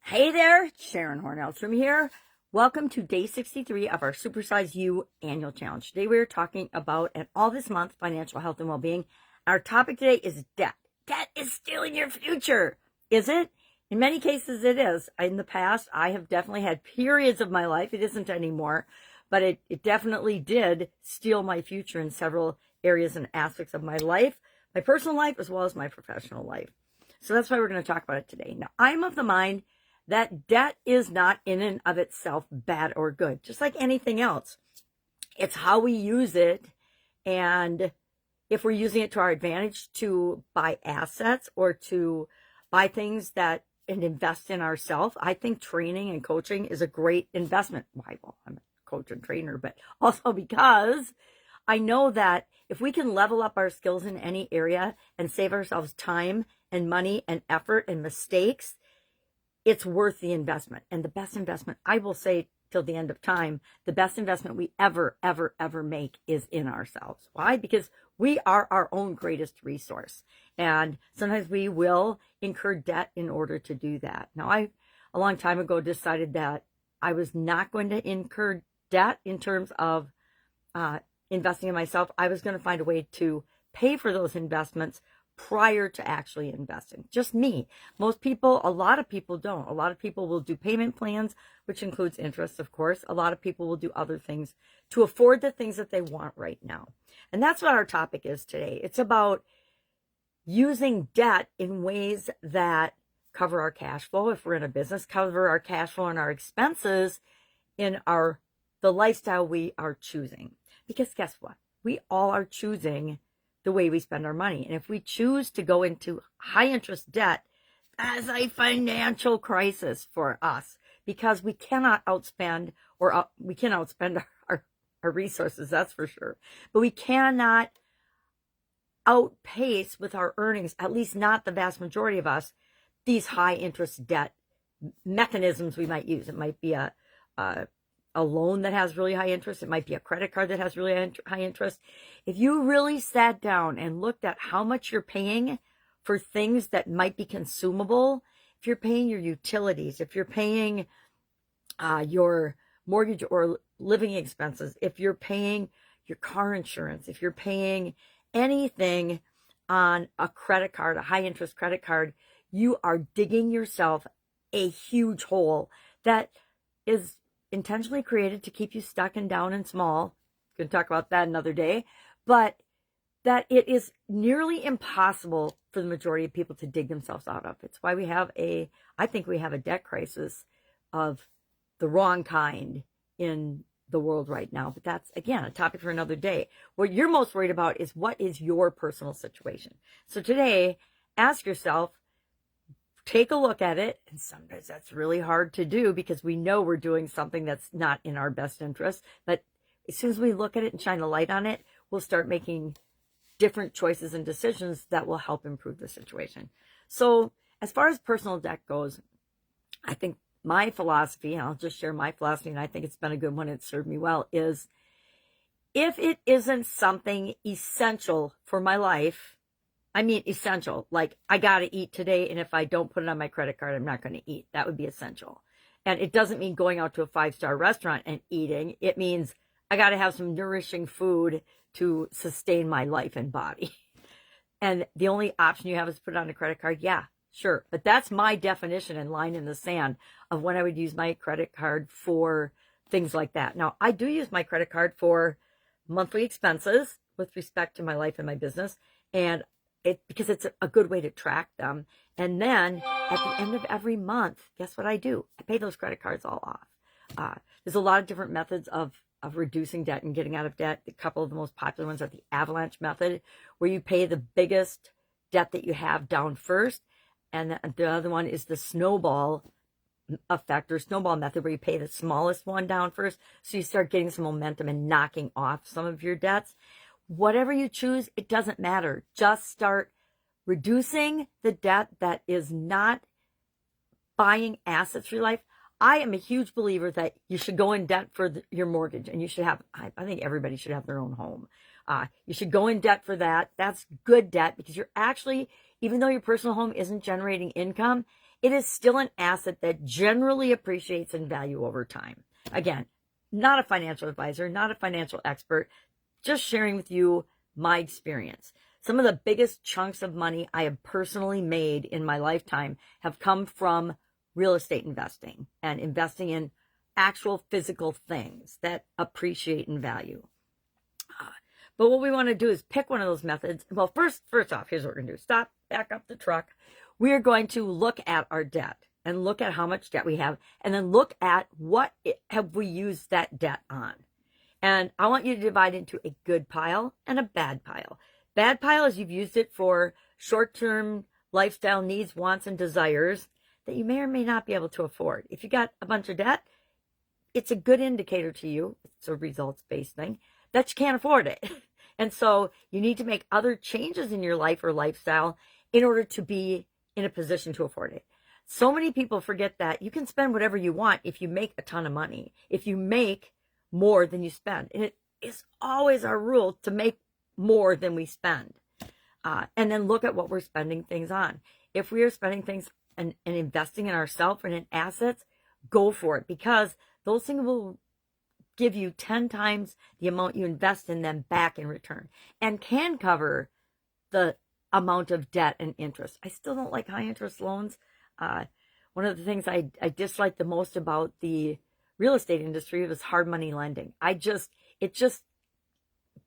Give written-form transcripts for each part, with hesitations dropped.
Hey there, Sharon Horne-Ellstrom here. Welcome to day 63 of our Supersize You Annual Challenge. Today we are talking about, and all this month, financial health and well-being. Our topic today is debt. Debt is stealing your future. Is it? In many cases it is. In the past, I have definitely had periods of my life, it isn't anymore, but it definitely did steal my future in several areas and aspects of my life, my personal life as well as my professional life. So that's why we're going to talk about it today. Now, I'm of the mind that debt is not in and of itself bad or good, just like anything else. It's how we use it, and if we're using it to our advantage to buy assets or to buy things that and invest in ourselves. I think training and coaching is a great investment. Why? Well, I'm a coach and trainer, but also because I know that if we can level up our skills in any area and save ourselves time and money and effort and mistakes, it's worth the investment. And the best investment, I will say till the end of time, the best investment we ever make is in ourselves. Why? Because we are our own greatest resource. And sometimes we will incur debt in order to do that. Now, I, a long time ago, decided that I was not going to incur debt in terms of investing in myself. I was going to find a way to pay for those investments prior to actually investing. Just me. Most people, a lot of people don't. A lot of people will do payment plans, which includes interest, of course. A lot of people will do other things to afford the things that they want right now. And that's what our topic is today. It's about using debt in ways that cover our cash flow if we're in a business, cover our cash flow and our expenses in the lifestyle we are choosing. Because guess what? We all are choosing the way we spend our money. And if we choose to go into high interest debt, as a financial crisis for us, because we cannot outspend we can outspend our resources, that's for sure. But we cannot outpace with our earnings, at least not the vast majority of us, these high interest debt mechanisms we might use. It might be a loan that has really high interest. It might be a credit card that has really high interest. If you really sat down and looked at how much you're paying for things that might be consumable, if you're paying your utilities, if you're paying your mortgage or living expenses, if you're paying your car insurance, if you're paying anything on a credit card, a high interest credit card, you are digging yourself a huge hole that is intentionally created to keep you stuck and down and small. Going to talk about that another day, but that it is nearly impossible for the majority of people to dig themselves out of. It's why I think we have a debt crisis of the wrong kind in the world right now. But that's, again, a topic for another day. What you're most worried about is what is your personal situation. So today, ask yourself, take a look at it, and sometimes that's really hard to do because we know we're doing something that's not in our best interest. But as soon as we look at it and shine a light on it, we'll start making different choices and decisions that will help improve the situation. So as far as personal debt goes, I think my philosophy, and I'll just share my philosophy, and I think it's been a good one, it's served me well, is if it isn't something essential for my life, I mean essential, like I got to eat today, and if I don't put it on my credit card, I'm not going to eat. That would be essential. And it doesn't mean going out to a 5-star restaurant and eating. It means I got to have some nourishing food to sustain my life and body. And the only option you have is put it on a credit card. Yeah, sure. But that's my definition and line in the sand of when I would use my credit card for things like that. Now, I do use my credit card for monthly expenses with respect to my life and my business, and because it's a good way to track them. And then at the end of every month, guess what I do? I pay those credit cards all off. There's a lot of different methods of reducing debt and getting out of debt. A couple of the most popular ones are the avalanche method, where you pay the biggest debt that you have down first. And the other one is the snowball effect or snowball method, where you pay the smallest one down first. So you start getting some momentum and knocking off some of your debts. Whatever you choose, it doesn't matter. Just start reducing the debt that is not buying assets for your life. I am a huge believer that you should go in debt for your mortgage, and you should have, I think everybody should have their own home. You should go in debt for that. That's good debt, because you're actually, even though your personal home isn't generating income, it is still an asset that generally appreciates in value over time. Again, not a financial advisor, not a financial expert, just sharing with you my experience. Some of the biggest chunks of money I have personally made in my lifetime have come from real estate investing and investing in actual physical things that appreciate in value. But what we want to do is pick one of those methods. Well, first off, here's what we're going to do. Stop, back up the truck. We are going to look at our debt and look at how much debt we have, and then look at what have we used that debt on. And I want you to divide into a good pile and a bad pile. Bad pile is you've used it for short-term lifestyle needs, wants, and desires that you may or may not be able to afford. If you got a bunch of debt, it's a good indicator to you, it's a results-based thing, that you can't afford it. And so you need to make other changes in your life or lifestyle in order to be in a position to afford it. So many people forget that you can spend whatever you want if you make a ton of money, if you make more than you spend. And it is always our rule to make more than we spend. And then look at what we're spending things on. If we are spending things and investing in ourselves and in assets, go for it, because those things will give you 10 times the amount you invest in them back in return, and can cover the amount of debt and interest. I still don't like high interest loans. One of the things I dislike the most about the real estate industry was hard money lending. It just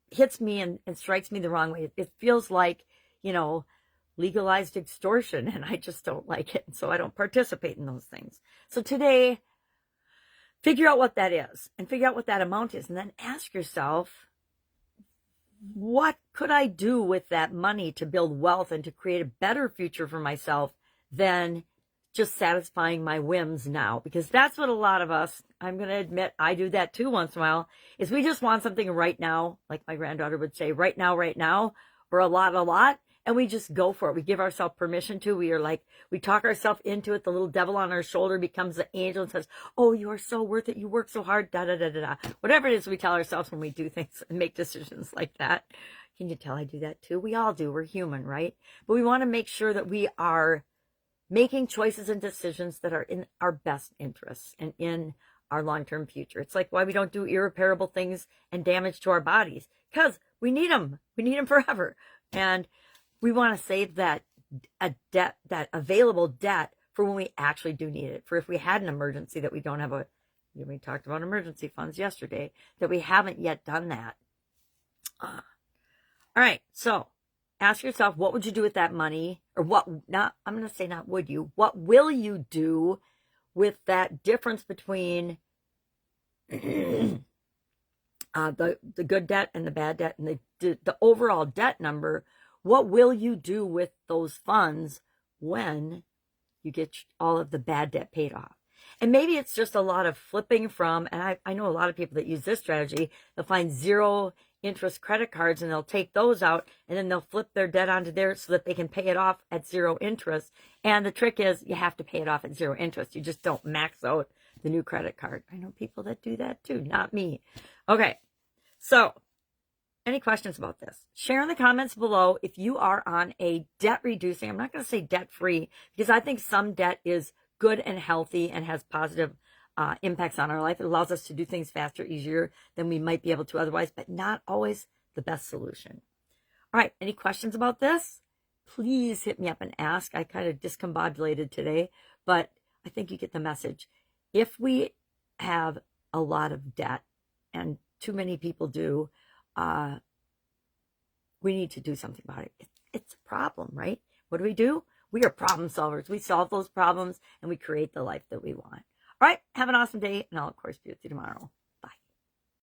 hits me and strikes me the wrong way. It feels like, legalized extortion, and I just don't like it. And so I don't participate in those things. So today, figure out what that is and figure out what that amount is, and then ask yourself, what could I do with that money to build wealth and to create a better future for myself than just satisfying my whims now? Because that's what a lot of us, I'm going to admit, I do that too once in a while, is we just want something right now, like my granddaughter would say, right now, or a lot, and we just go for it. We give ourselves permission to. We talk ourselves into it. The little devil on our shoulder becomes the angel and says, oh, you are so worth it. You work so hard, da-da-da-da-da. Whatever it is we tell ourselves when we do things and make decisions like that. Can you tell I do that too? We all do. We're human, right? But we want to make sure that we are making choices and decisions that are in our best interests and in our long-term future. It's like why we don't do irreparable things and damage to our bodies, because we need them. We need them forever. And we want to save that available debt for when we actually do need it. For if we had an emergency that we don't have we talked about emergency funds yesterday, that we haven't yet done that. All right. So ask yourself, what would you do with that money? Or I'm going to say not would you, what will you do with that difference between the good debt and the bad debt and the overall debt number? What will you do with those funds when you get all of the bad debt paid off? And maybe it's just a lot of flipping from, and I know a lot of people that use this strategy, they'll find 0 interest credit cards and they'll take those out and then they'll flip their debt onto theirs so that they can pay it off at 0 interest. And the trick is you have to pay it off at 0 interest. You just don't max out the new credit card. I know people that do that too, not me. Okay, so any questions about this? Share in the comments below if you are on a debt reducing. I'm not going to say debt free, because I think some debt is good and healthy and has positive impacts on our life. It allows us to do things faster, easier than we might be able to otherwise, but not always the best solution. All right, any questions about this? Please hit me up and ask. I kind of discombobulated today, but I think you get the message. If we have a lot of debt, and too many people do, we need to do something about it. It's a problem, right? What do? We are problem solvers. We solve those problems and we create the life that we want. All right, have an awesome day, and I'll, of course, be with you tomorrow.